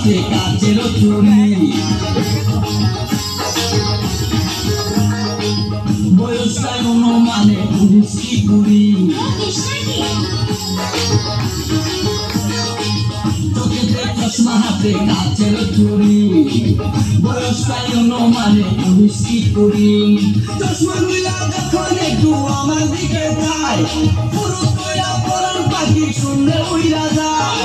হাতে কাচের চুরি বয়সটাই অনুমানে 19 কি 20 চোখেতে চশমা হাতে কাচের চুরি বয়সটাই অনুমানে 19 কি 20 চশমা গুলা যখন একটু আমার দিকে যায় পুরো কইরা পরান পাখি শুনলে উইরা যায়